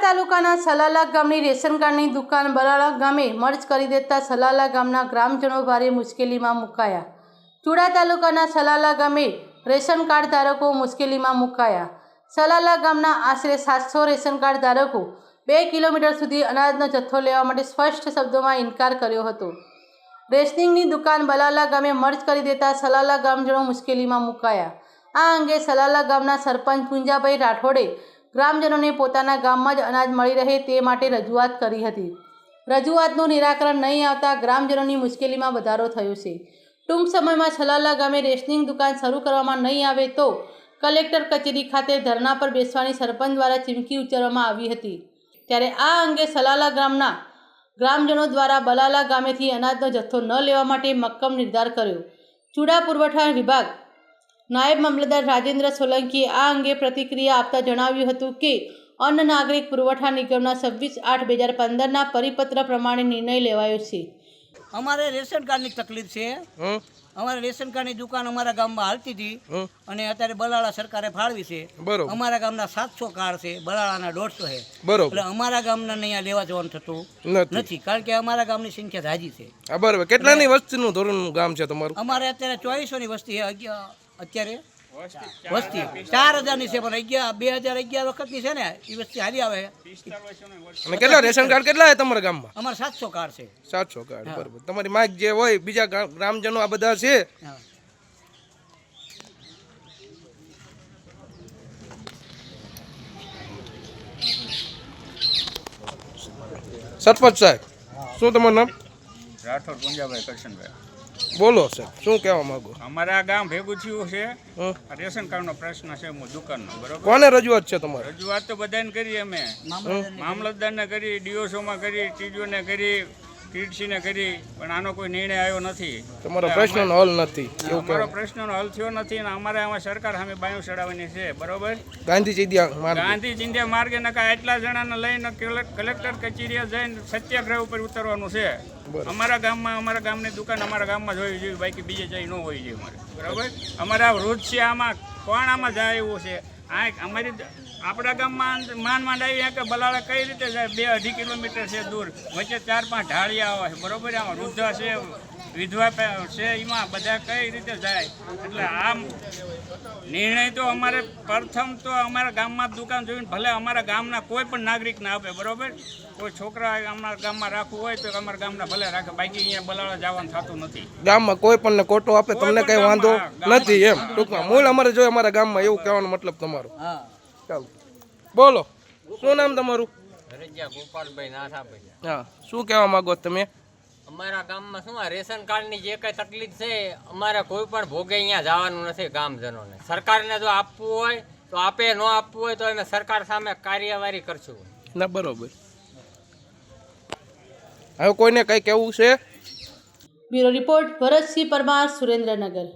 તાલુકાના સલાલા ગામની રેશન કાર્ડની દુકાન બલાલા ગામે મર્જ કરી દેતા સલાલા ગામના ગ્રામજનો ભારે મુશ્કેલીમાં મુકાયા। ચુડા તાલુકાના સલાલા ગામે રેશન કાર્ડ ધારકો મુશ્કેલીમાં મુકાયા। સલાલા ગામના આશરે 700 રેશન કાર્ડ ધારકો 2 કિલોમીટર સુધી અનાજનો જથ્થો લેવા માટે સ્પષ્ટ શબ્દોમાં ઇનકાર કર્યો હતો। રેશનિંગની દુકાન બલાલા ગામે મર્જ કરી દેતા સલાલા ગામજનો મુશ્કેલીમાં મુકાયા। આ અંગે સલાલા ગામના સરપંચ પુંજાભાઈ રાઠોડે ગ્રામજનોને પોતાના ગામમાં જ અનાજ મળી રહે તે માટે રજૂઆત કરી હતી। રજૂઆતનું નિરાકરણ નહીં આવતા ગ્રામજનોની મુશ્કેલીમાં વધારો થયો છે। ટૂંક સમયમાં સલાલા ગામે રેશનિંગ દુકાન શરૂ કરવામાં નહીં આવે તો કલેક્ટર કચેરી ખાતે ધરણા પર બેસવાની સરપંચ દ્વારા ચીમકી ઉચ્ચારવામાં આવી હતી। ત્યારે આ અંગે સલાલા ગામના ગ્રામજનો દ્વારા બલાલા ગામેથી અનાજનો જથ્થો ન લેવા માટે મક્કમ નિર્ધાર કર્યો। ચુડા પુરવઠા વિભાગ નાયબ મામલતદાર રાજેન્દ્ર સોલંકીએ આ અંગે પ્રતિક્રિયા આપતા જણાવ્યું હતું કે અન્ન નાગરિક પુરવઠા નિગમના 26/8/2015ના પરિપત્ર પ્રમાણે નિર્ણય લેવાયો છે। અમારે રેશન કાર્ડની તકલીફ છે। અમારે રેશન કાર્ડની દુકાન અમારા ગામમાં હાલતી હતી અને અત્યારે બલાળા સરકારે ફાળવી છે। અમારા ગામના 700 કાર્ડ છે, બલાળાના 150 છે। એટલે અમારા ગામના અહીંયા લેવા જવાનું થતું નથી, કારણ કે અમારા ગામની સંખ્યા જાજી છે। બરાબર, કેટલાની વસ્તીનું ધોરણનું ગામ છે તમારું? અમારે અત્યારે 2400ની વસ્તી છે। અત્યારે વસ્તી 4000ની છે, પણ 2011 વખતની છે ને એ વસ્તી હારી આવે। અને કેટલા રેશન કાર્ડ કેટલા છે તમારા ગામમાં? અમારે 700 કાર્ડ છે। 700 કાર્ડ, બરાબર। તમારી માગ જે હોય બીજા ગ્રામજનો આ બધા છે? સરપંચ સાહેબ, શું તમારું નામ? રાઠોડ પુંજાભાઈ કરશનભાઈ। બોલો સાહેબ, શું કહેવા માંગો? અમારા ગામ ભેગું થયું છે, રેશન કાર્ડનો પ્રશ્ન છે દુકાનનો, બરોબર? કોને રજૂઆત છે તમારે? રજૂઆત તો બધાને કરી, અમે મામલતદારને કરી, ડીઓસોમાં કરી, ટીડીઓને કરી, ટીડીસીને કરી, પણ આનો કોઈ નિર્ણય આવ્યો નથી। તમારો પ્રશ્નનો હલ નથી? અમારો પ્રશ્નનો હલ થયો નથી અને અમારે આમાં સરકાર સામે બાયું ચડાવવાની છે, બરોબર? ગાંધી ચિંધ્યા માર્ગે નકા એટલા જણાને લઈને કલેક્ટર કચેરીએ જઈને સત્યાગ્રહ ઉપર ઉતરવાનું છે। અમારા ગામની દુકાન અમારા ગામમાં જ હોવી જોઈએ, બાકી બીજે જઈ ન હોવી જોઈએ અમારે, બરાબર? અમારા વૃદ્ધ છે, આમાં કોણ આમાં જાય એવું છે? અમારી આપણા ગામમાં માંડ આવી કે બલાળા કઈ રીતે જાય? 2-2.5 કિલોમીટર છે દૂર, વચ્ચે 4-5 ઢાળિયા આવે છે, બરોબર? આમાં વૃદ્ધા છે, વિધવા છે, એમાં બધા કઈ રીતે જાય? એટલે આમ નિર્ણય તો અમારે પ્રથમ તો અમારા ગામમાં દુકાન જોઈને ભલે અમારા ગામના કોઈ પણ નાગરિકને આપે, બરોબર? કોઈ છોકરા અમારા ગામમાં રાખવું હોય તો અમારા ગામના ભલે રાખે, બાકી અહીંયા બલાળા જવાનું થતું નથી। ગામમાં કોઈ પણ કોટો આપે તમને કઈ વાંધો નથી એમ ટૂંકમાં મૂળ અમારે જોઈએ અમારા ગામમાં, એવું કહેવાનો મતલબ તમારો? ચાલો બોલો, શું નામ તમારું? ગોપાલભાઈ નાથાભાઈ। હા, શું કહેવા માંગો તમે? અમારા ગામમાં શું આ રેશન કાર્ડની જે કઈ તકલીફ છે, અમારે કોઈ પણ ભોગે અહીંયા જવાનું નથી ગામજનોને। સરકારને જો આપવું હોય તો આપે, ન આપવું હોય તો અમે સરકાર સામે કાર્યવાહી કરશું। ના, બરોબર। હવે કોઈને કઈ કહેવું છે? Bureau report, Bharatsinh Parmar, Surendranagar.